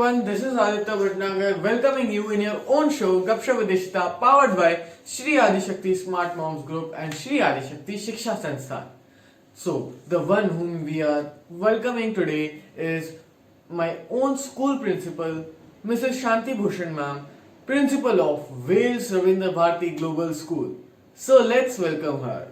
everyone, this is Aditya Bhatnagar welcoming you in your own show Gapsha Vidishta powered by Shri Adi Shakti Smart Moms Group and Shri Adi Shakti Shiksha Sansthan. So, the one whom we are welcoming today is my own school principal, Mrs. Shanti Bhushan ma'am, principal of Wales Ravindra Bharati Global School. So, let's welcome her.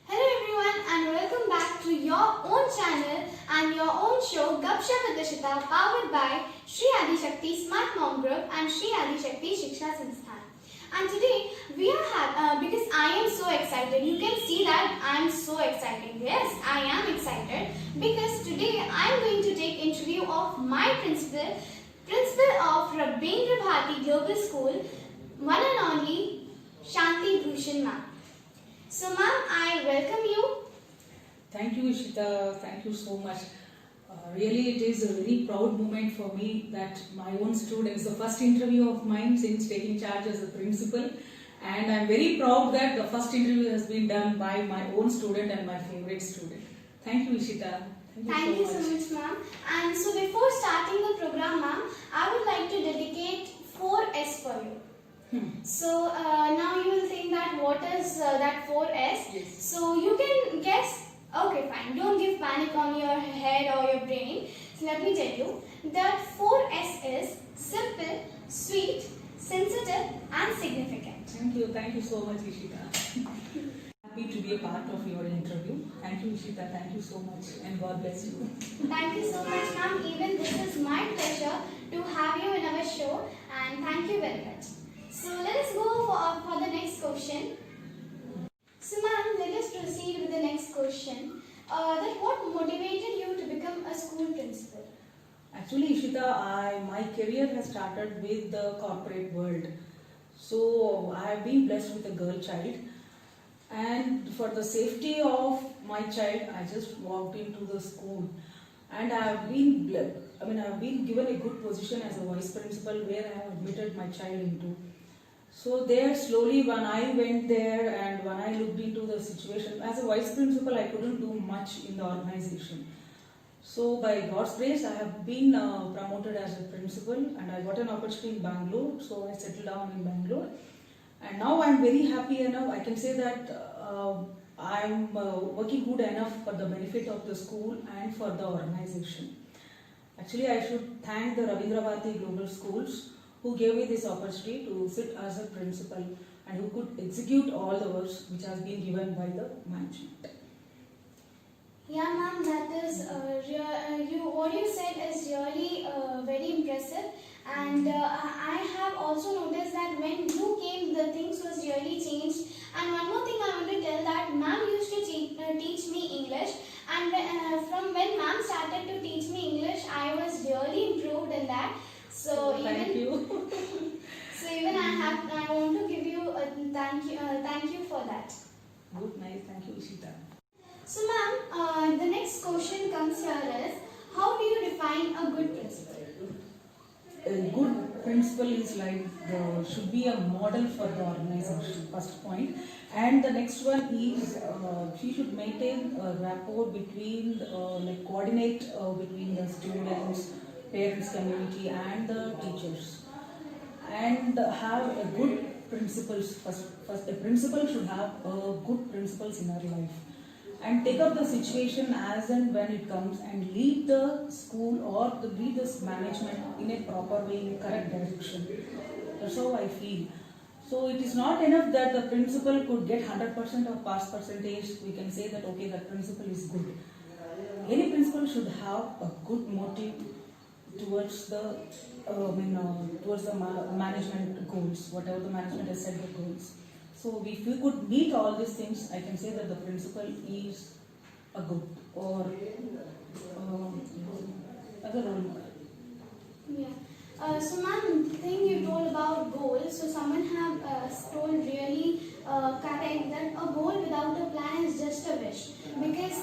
Hello everyone and welcome back to your own channel and your own show Gapsha Vidishta powered by Shri Adi Shakti Smart Mom Group and Shri Adi Shakti Shiksha Sansthan. And today we are because I am so excited. You can see that I am so excited. Yes, I am excited because today I am going to take interview of my principal of Ravindra Bharati Global School, one and only Shanti Bhushan ma'am. So ma'am, I welcome you. Thank you, Ishita. Thank you so much. Really, it is a very proud moment for me that my own students, the first interview of mine since taking charge as a principal, and I'm very proud that the first interview has been done by my own student and my favorite student. Thank you, Ishita. Thank you so much ma'am. And so before starting the program ma'am, I would like to dedicate 4S for you. So now you will think that what is that 4S? Yes. So you can guess. Okay, fine. Don't give panic on your head or your brain. So let me tell you that 4S is simple, sweet, sensitive and significant. Thank you so much, Ishita. Happy to be a part of your interview. Thank you, Ishita. Thank you so much, and God bless you. Thank you so much ma'am. Even this is my pleasure to have you in our show and thank you very much. So let us go for the next question. So ma'am, let us proceed with the next question. That what motivated you to become a school principal? Actually, Ishita, my career has started with the corporate world. So I have been blessed with a girl child, and for the safety of my child, I just walked into the school, and I have been given a good position as a vice principal where I have admitted my child into. So there slowly when I went there and when I looked into the situation, as a vice principal I couldn't do much in the organization. So by God's grace I have been promoted as a principal and I got an opportunity in Bangalore. So I settled down in Bangalore and now I am very happy enough. I can say that I am working good enough for the benefit of the school and for the organization. Actually I should thank the Ravindra Bharati Global Schools who gave me this opportunity to sit as a principal and who could execute all the works which has been given by the management. Yeah ma'am, that is what you said is really very impressive and I have also noticed that when you came the things was really changed and one more thing I want to tell that ma'am used to teach me English and from when ma'am started to teach me English I was really improved in that. So Thank you. So even I want to give you a thank you for that. Good, nice. Thank you, Ishita. So ma'am, the next question comes here is how do you define a good principal? A good principal is should be a model for the organization, first point. And the next one is she should maintain a rapport between, coordinate between the students, parents community and the teachers. And have a good principles. First a principal should have good principles in her life. And take up the situation as and when it comes and lead the school or lead this management in a proper way, in a correct direction. That's how I feel. So it is not enough that the principal could get 100% of pass percentage. We can say that okay, that principal is good. Any principal should have a good motive towards the management goals, whatever the management has set the goals. So if we could meet all these things, I can say that the principal is a good or other role model. Yeah. So ma'am, the thing you told about goals, so someone have told really correct that a goal without a plan is just a wish. Because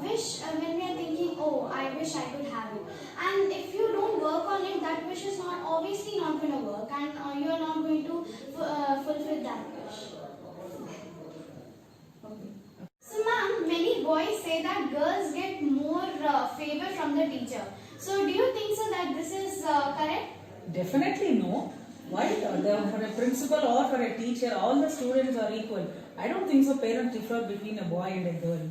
wish, when we are thinking, oh, I wish I could have it. And if you don't work on it, that wish is not obviously not going to work, and you are not going to fulfill that wish. So ma'am, many boys say that girls get more favor from the teacher. So do you think so that this is correct? Definitely no. Why? For a principal or for a teacher, all the students are equal. I don't think so. Parents differ between a boy and a girl.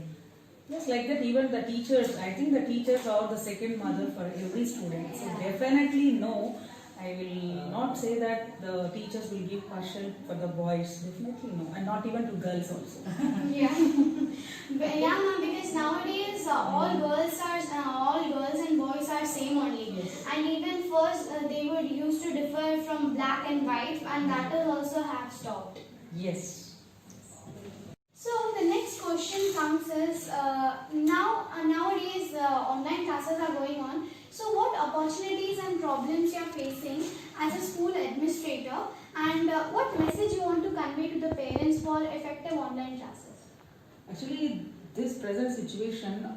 Just like that, even the teachers, I think the teachers are the second mother for every student. So definitely no. I will not say that the teachers will give partial for the boys. Definitely no. And not even to girls also. Yeah. But yeah, ma'am, because nowadays all girls and boys are same only. Yes. And even first they would used to differ from black and white, and that will also have stopped. Yes. So the next question comes is nowadays online classes are going on. So what opportunities and problems you are facing as a school administrator, and what message you want to convey to the parents for effective online classes? Actually, this present situation,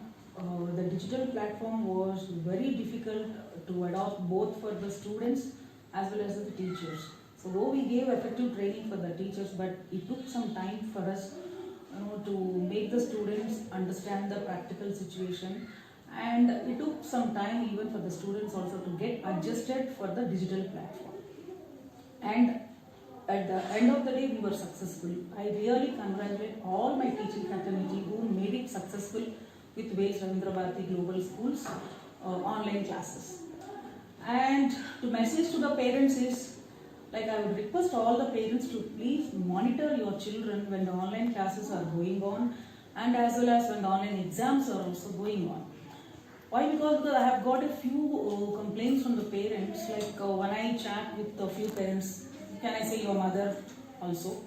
the digital platform was very difficult to adopt both for the students as well as the teachers. So though we gave effective training for the teachers, but it took some time for us to make the students understand the practical situation, and it took some time even for the students also to get adjusted for the digital platform. And at the end of the day, we were successful. I really congratulate all my teaching fraternity who made it successful with Wales Ravindra Bharati Global Schools online classes. And the message to the parents is, like, I would request all the parents to please monitor your children when the online classes are going on, and as well as when the online exams are also going on. Why? Because I have got a few complaints from the parents, like when I chat with a few parents, can I say your mother also.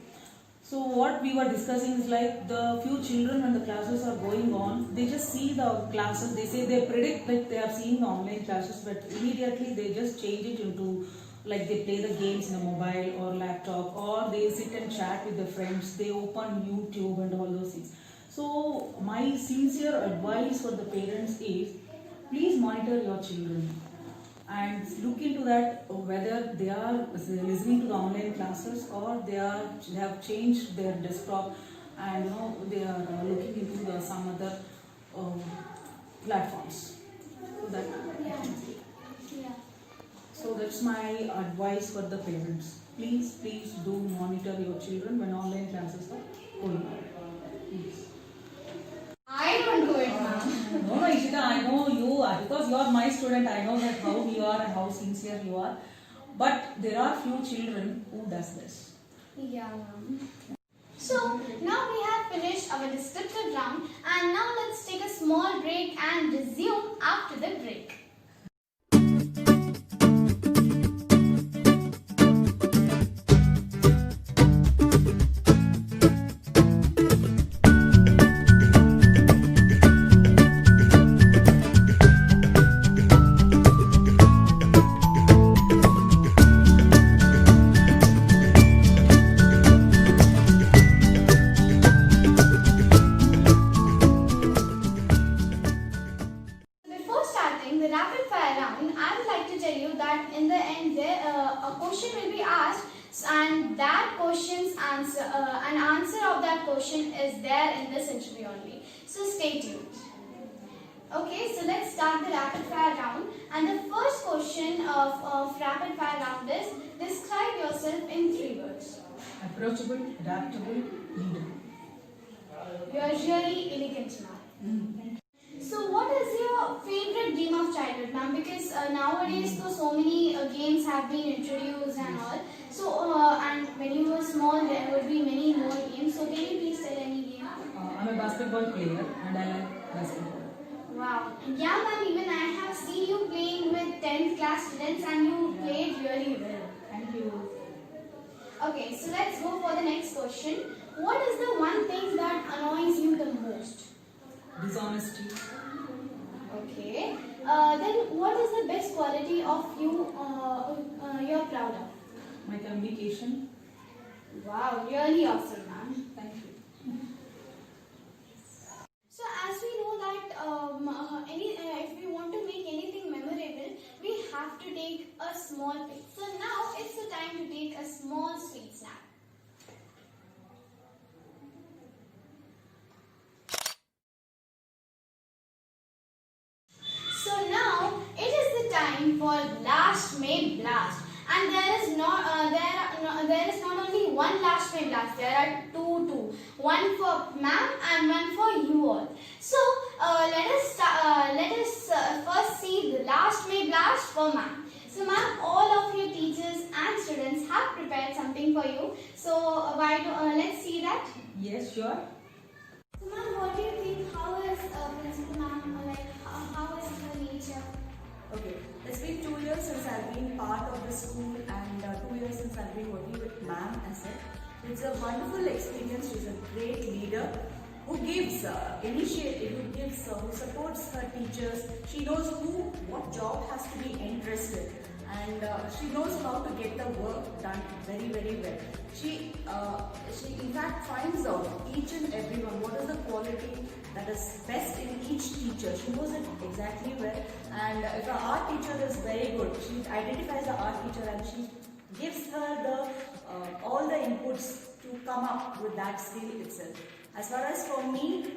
So what we were discussing is like the few children when the classes are going on, they just see the classes, they say they predict like they are seeing the online classes, but immediately they just change it into like they play the games in a mobile or laptop, or they sit and chat with their friends, they open YouTube and all those things. So my sincere advice for the parents is, please monitor your children and look into that whether they are listening to the online classes or they have changed their desktop and they are looking into some other platforms. That Yeah. So that's my advice for the parents. Please do monitor your children when online classes are going on. Please. I don't do it, ma'am. No, Ishita, I know you are, because you are my student. I know that how you are and how sincere you are. But there are few children who does this. Yeah, ma'am. So now we have finished our descriptive round, and now let's take a small break and resume after the break. Before starting the rapid fire round, I would like to tell you that in the end a question will be asked, and that question's answer, an answer of that question is there in this interview only. So stay tuned. Okay, so let's start the rapid fire round, and the first question of rapid fire round is, describe yourself in 3 words. Approachable, adaptable, leadable. You are really elegant now. So what is your favorite game of childhood, ma'am? Because nowadays so many games have been introduced and all. So and when you were small there would be many more games. So can you please tell any game? I'm a basketball player and I like basketball. Wow. Yeah, ma'am, even I have seen you playing with 10th class students and you played really well. Thank you. Okay, so let's go for the next question. What is the one thing that annoys you the most? Dishonesty. Okay. Then what is the best quality of you you're proud of? My communication. Wow, really awesome, ma'am. Thank you. So as we know that if we want to make anything memorable, we have to take a small pic. So now it's the time to take a small sweet snack. So now it is the time for Last May Blast, and there is not only one Last May Blast. There are two, one for ma'am and one for you all. So let us first see the Last May Blast for ma'am. So ma'am, all of your teachers and students have prepared something for you. So let's see that. Yes, sure. So ma'am, what do you think? How is Principal ma'am how is her nature? Okay, it's been 2 years since I've been part of the school and 2 years since I've been working with ma'am as well. It's a wonderful experience. She's a great leader who gives initiative, who supports her teachers. She knows what job has to be interested, and she knows how to get the work done very, very well. She in fact finds out each and everyone what is the quality that is best in each teacher. She knows it exactly well, and if an art teacher is very good, she identifies the art teacher and she gives her the all the inputs to come up with that skill itself. As far as for me,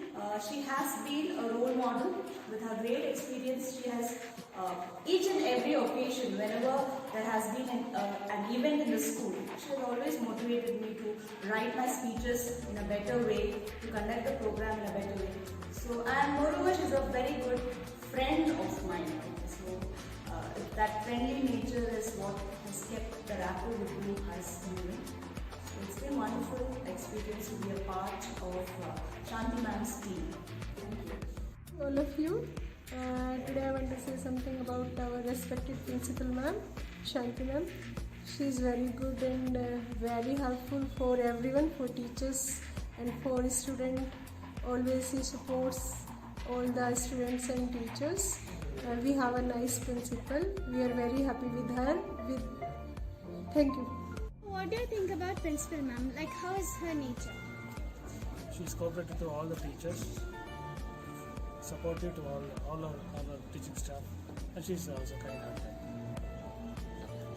she has been a role model with her great experience. She has each and every occasion, whenever there has been an event in the school, she has always motivated me to write my speeches in a better way, to conduct the program in a better way. So, and moreover, she's a very good friend of mine. So, that friendly nature is what has kept the rapport with me as moving. It's been a wonderful experience to be a part of Shanti ma'am's team. Thank you. All of you. Today I want to say something about our respected principal ma'am, Shanti ma'am. She is very good and very helpful for everyone, for teachers and for students. Always she supports all the students and teachers. We have a nice principal. We are very happy with her. Thank you. What do you think about Principal ma'am? Like, how is her nature? She's cooperative to all the teachers, supportive to all our teaching staff, and she's also kind-hearted.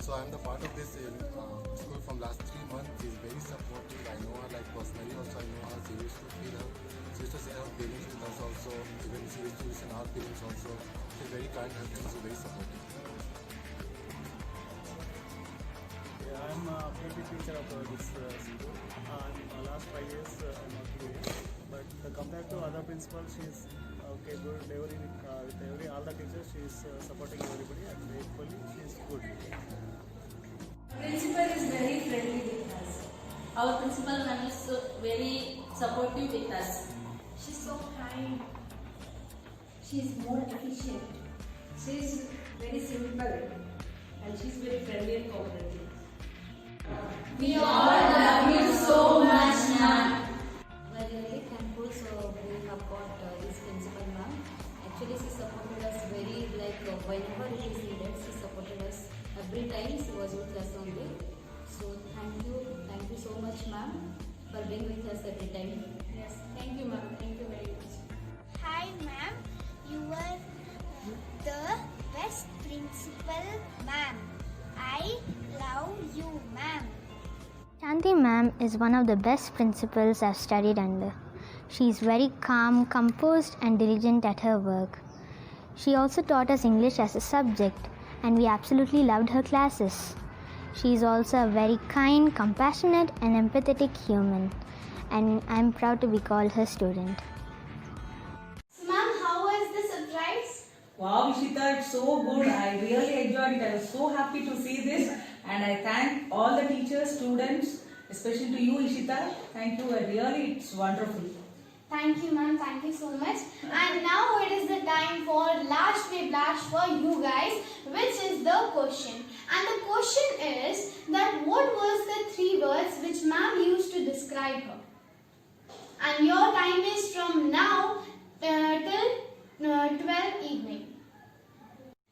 So I'm the part of this school from last 3 months. She's very supportive. I know her like personally also. I know her. She used to feel her. She used to share her feelings with us also. Even she used to listen our feelings also. She's very kind-hearted. She's very supportive. Yeah, I'm a PT teacher of this school. In the last 5 years, I'm working here. But compared to other principals, she's okay, good. With all the teachers, she's supporting everybody, and equally, she's good. Principal is very friendly with us. Our principal ma'am is very supportive with us. She's so kind. She's more efficient. She's very simple. And she's very friendly and cooperative. We all love you so much, ma'am. We're really thankful we have got this principal ma'am. Actually, she supported us very whenever it is needed, she supported us every time. She was with us only. So thank you so much, ma'am, for being with us every time. Yes, thank you, ma'am. Thank you very much. Hi, ma'am. You were the best principal, ma'am. I love you, ma'am. Shanti ma'am is one of the best principals I've studied under. She is very calm, composed and diligent at her work. She also taught us English as a subject and we absolutely loved her classes. She is also a very kind, compassionate and empathetic human, and I'm proud to be called her student. So ma'am, how was the surprise? Wow, Ishita, it's so good. I really enjoyed it. I was so happy to see this, and I thank all the teachers, students, especially to you, Ishita. Thank you. Really, it's wonderful. Thank you, ma'am. Thank you so much. And now it is the time for Last Day Blash for you guys, which is the question. And the question is that what was the 3 words which ma'am used to describe her? And your time is from now till 12 evening.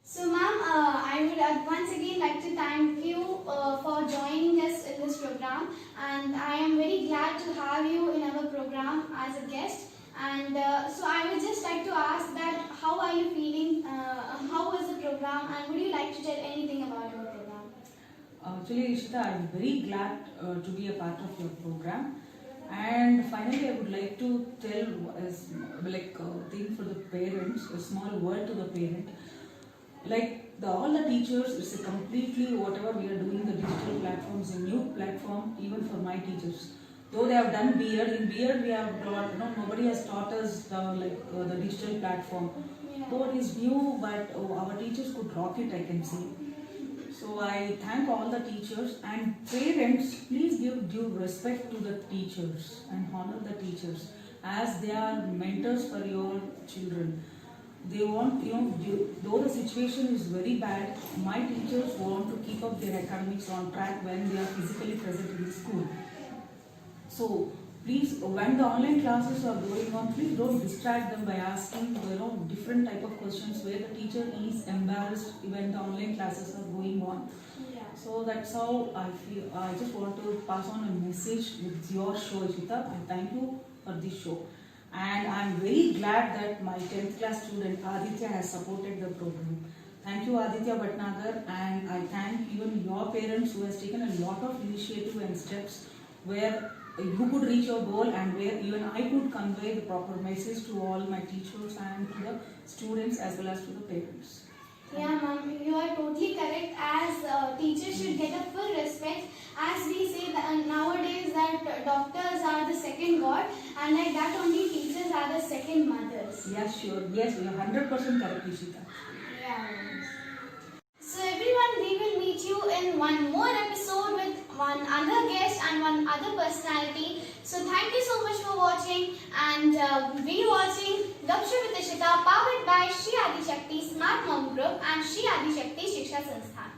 So, ma'am, I would once again like to thank you for joining us in this program, and I am very glad to have you in our program as a guest. And so, I would just like to ask that how are you feeling? How was the program, and would you like to tell anything about your program? Actually, Ishita, I'm very glad to be a part of your program. And finally, I would like to tell a thing for the parents, a small word to the parent. All the teachers, it's a completely whatever we are doing, the digital platforms, a new platform even for my teachers. Though they have done B.Ed, in B.Ed we have taught, nobody has taught us the digital platform. Yeah. Though it is new, but our teachers could rock it, I can say. So I thank all the teachers, and parents, please give due respect to the teachers and honor the teachers as they are mentors for your children. They want, though the situation is very bad, my teachers want to keep up their academics on track when they are physically present in the school. So please, when the online classes are going on, please don't distract them by asking, different type of questions where the teacher is embarrassed when the online classes are going on. Yeah. So that's how I feel. I just want to pass on a message with your show, Ishita. I thank you for this show. And I'm very glad that my 10th class student Aditya has supported the program. Thank you, Aditya Bhatnagar, and I thank even your parents who has taken a lot of initiative and steps where you could reach your goal and where even I could convey the proper message to all my teachers and to the students as well as to the parents. Yeah, ma'am, you are totally correct. As teachers should get a full respect, as we say that nowadays that doctors are the second god, and like that only teachers are the second mothers. Yes, sure. Yes, you are 100% correct, Ishita. Yeah. So everyone, we will meet you in one more episode with one other guest and one other personality. So thank you so much for watching, and be watching Gapsha with Ishita, powered by Shri Adi Shakti Smart Mom Group and Shri Adi Shakti Shiksha Sansthan.